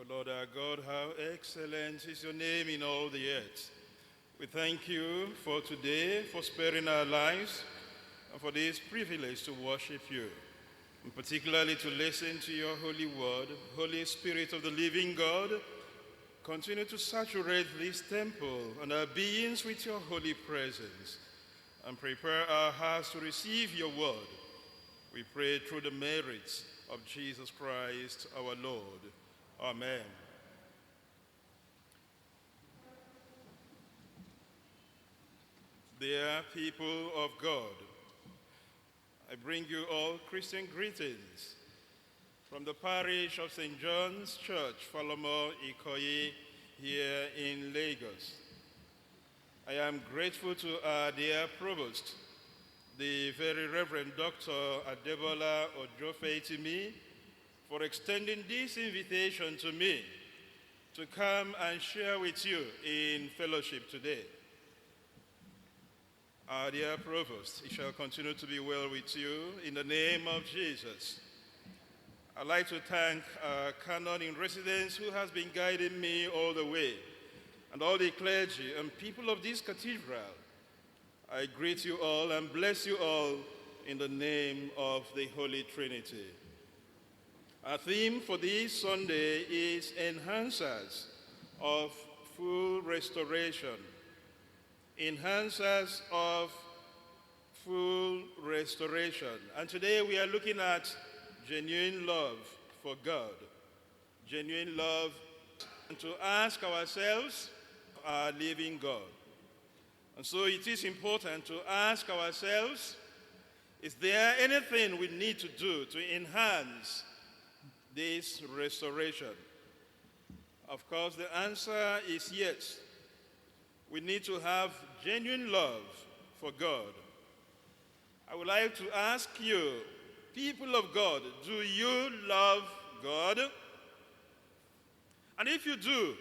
O Lord our God, how excellent is your name in all the earth. We thank you for today, for sparing our lives, and for this privilege to worship you, and particularly to listen to your holy word. Holy Spirit of the living God, continue to saturate this temple and our beings with your holy presence, and prepare our hearts to receive your word. We pray through the merits of Jesus Christ our Lord. Amen. Dear people of God, I bring you all Christian greetings from the parish of St. John's Church, Falomo, Ikoyi, here in Lagos. I am grateful to our dear Provost, the very Reverend Dr. Adebola Ojofetimi, for extending this invitation to me to come and share with you in fellowship today. Our dear Provost, it shall continue to be well with you in the name of Jesus. I'd like to thank our canon in residence who has been guiding me all the way, and all the clergy and people of this cathedral. I greet you all and bless you all in the name of the Holy Trinity. Our theme for this Sunday is Enhancers of Full Restoration. Enhancers of Full Restoration. And today we are looking at genuine love for God. Genuine love, and to ask ourselves, our living God. And so it is important to ask ourselves, is there anything we need to do to enhance this restoration? Of course, the answer is yes. We need to have genuine love for God. I would like to ask you, people of God, do you love God? And if you do,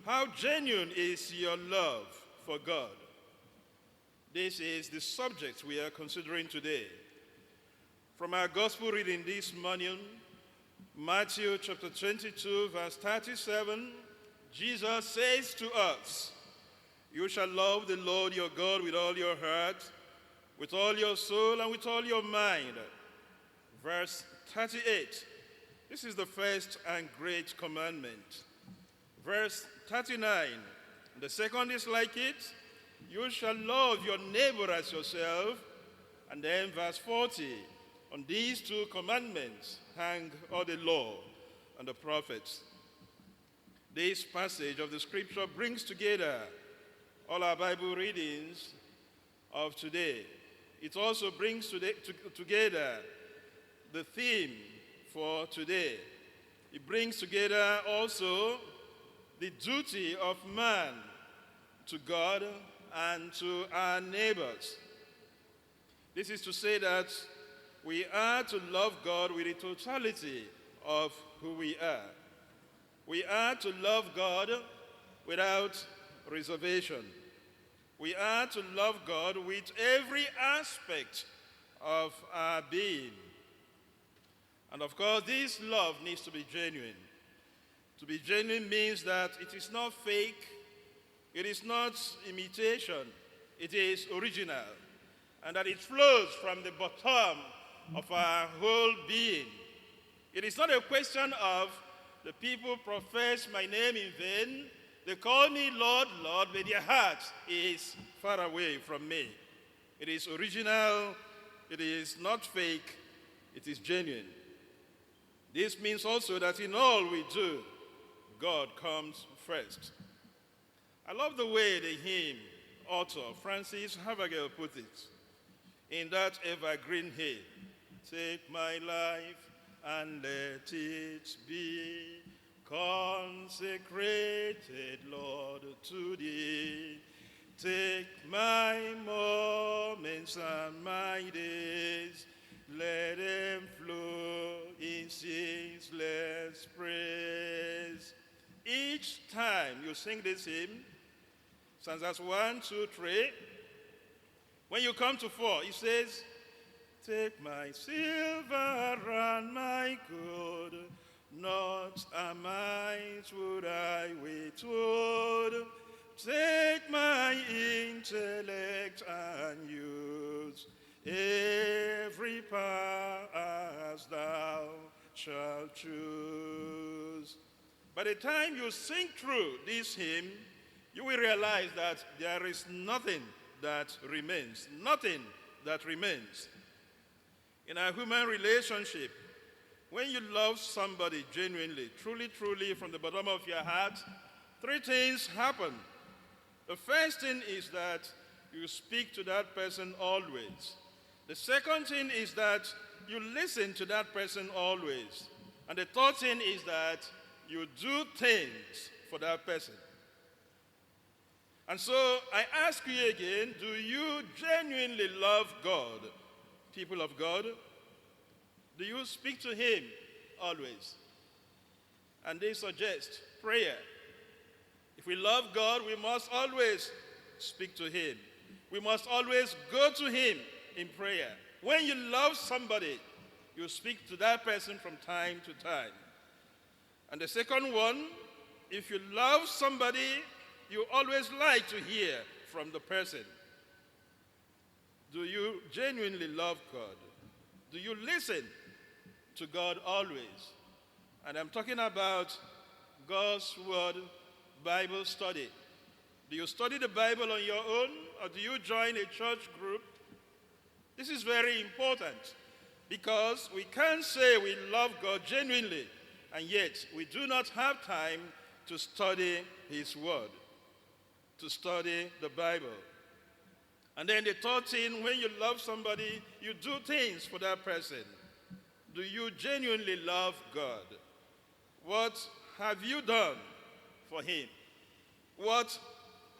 how genuine is your love for God? This is the subject we are considering today. From our gospel reading this morning, Matthew chapter 22, verse 37, Jesus says to us, "You shall love the Lord your God with all your heart, with all your soul, and with all your mind." Verse 38, this is the first and great commandment. Verse 39, the second is like it, "You shall love your neighbor as yourself." And then verse 40, "On these two commandments hang all the law and the prophets." This passage of the scripture brings together all our Bible readings of today. It also brings together the theme for today. It brings together also the duty of man to God and to our neighbors. This is to say that we are to love God with the totality of who we are. We are to love God without reservation. We are to love God with every aspect of our being. And of course, this love needs to be genuine. To be genuine means that it is not fake, it is not imitation, it is original, and that it flows from the bottom of our whole being. It is not a question of the people profess my name in vain, they call me Lord, Lord, but their heart is far away from me. It is original, it is not fake, it is genuine. This means also that in all we do, God comes first. I love the way the hymn author Francis Havergal put it in that evergreen hymn. "Take my life and let it be consecrated, Lord, to thee. Take my moments and my days, let them flow in ceaseless praise." Each time you sing this hymn, stanzas 1, 2, 3, when you come to 4, it says, "Take my silver and my gold, not a mite shall choose. By the time you sing through this hymn, you will realize that there is nothing that remains. Nothing that remains. In a human relationship, when you love somebody genuinely, truly, truly, from the bottom of your heart, three things happen. The first thing is that you speak to that person always. The second thing is that you listen to that person always. And the third thing is that you do things for that person. And so I ask you again, do you genuinely love God, people of God? Do you speak to him always? And they suggest prayer. If we love God, we must always speak to him. We must always go to him in prayer. When you love somebody, you speak to that person from time to time. And the second one, if you love somebody, you always like to hear from the person. Do you genuinely love God? Do you listen to God always? And I'm talking about God's Word Bible study. Do you study the Bible on your own, or do you join a church group? This is very important, because we can't say we love God genuinely, and yet we do not have time to study his word, to study the Bible. And then the third thing, when you love somebody, you do things for that person. Do you genuinely love God? What have you done for him? What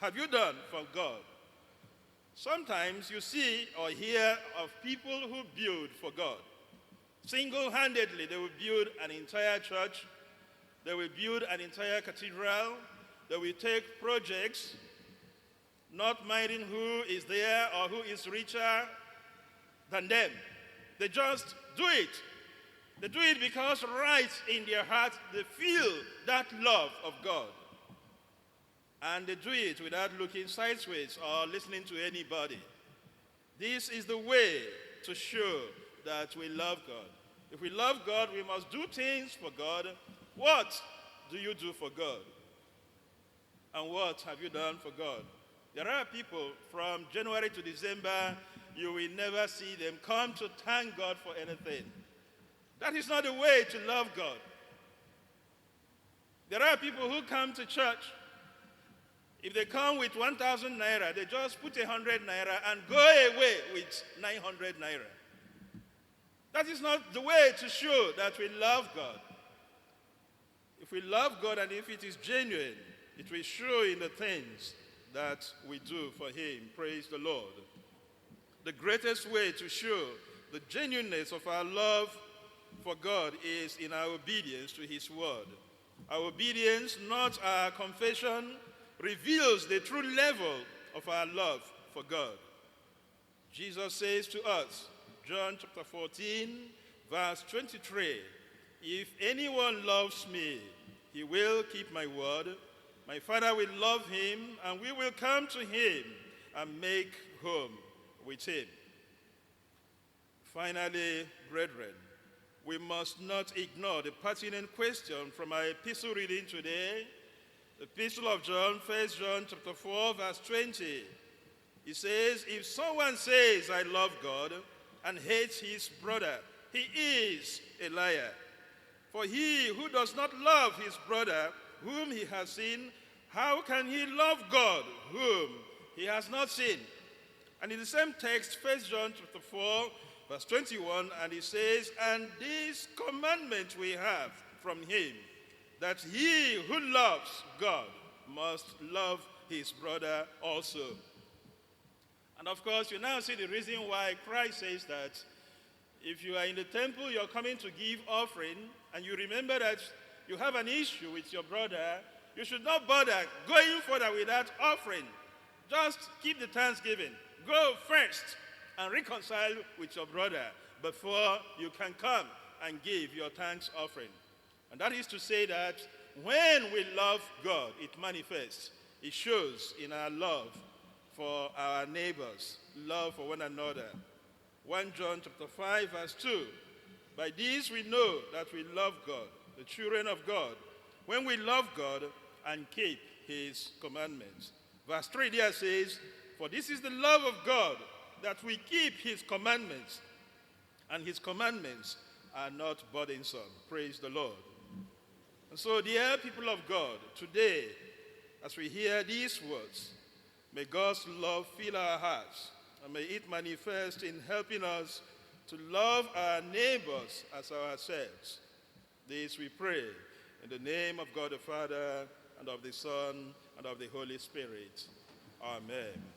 have you done for God? Sometimes you see or hear of people who build for God. Single-handedly, they will build an entire church. They will build an entire cathedral. They will take projects, not minding who is there or who is richer than them. They just do it. They do it because right in their heart, they feel that love of God. And they do it without looking sideways or listening to anybody. This is the way to show that we love God. If we love God, we must do things for God. What do you do for God? And what have you done for God? There are people from January to December, you will never see them come to thank God for anything. That is not the way to love God. There are people who come to church. If they come with 1,000 naira, they just put 100 naira and go away with 900 naira. That is not the way to show that we love God. If we love God and if it is genuine, it will show in the things that we do for him. Praise the Lord. The greatest way to show the genuineness of our love for God is in our obedience to his word. Our obedience, not our confession, reveals the true level of our love for God. Jesus says to us, John chapter 14, verse 23, if anyone loves me, he will keep my word. My Father will love him, and we will come to him and make home with him. Finally, brethren, we must not ignore the pertinent question from our epistle reading today. The epistle of John, 1 John chapter 4, verse 20. It says, if someone says, I love God, and hates his brother, he is a liar. For he who does not love his brother, whom he has seen, how can he love God, whom he has not seen? And in the same text, 1 John chapter 4, verse 21, and it says, and this commandment we have from him, that he who loves God must love his brother also. And of course, you now see the reason why Christ says that if you are in the temple, you're coming to give offering, and you remember that you have an issue with your brother, you should not bother going further with that offering. Just keep the thanksgiving. Go first and reconcile with your brother before you can come and give your thanks offering. And that is to say that when we love God, it manifests. It shows in our love for our neighbors, love for one another. 1 John chapter 5, verse 2. By this we know that we love God, the children of God, when we love God and keep his commandments. Verse 3 there says, for this is the love of God, that we keep his commandments, and his commandments are not burdensome. Praise the Lord. And so, dear people of God, today, as we hear these words, may God's love fill our hearts, and may it manifest in helping us to love our neighbors as ourselves. This we pray in the name of God the Father, and of the Son, and of the Holy Spirit. Amen.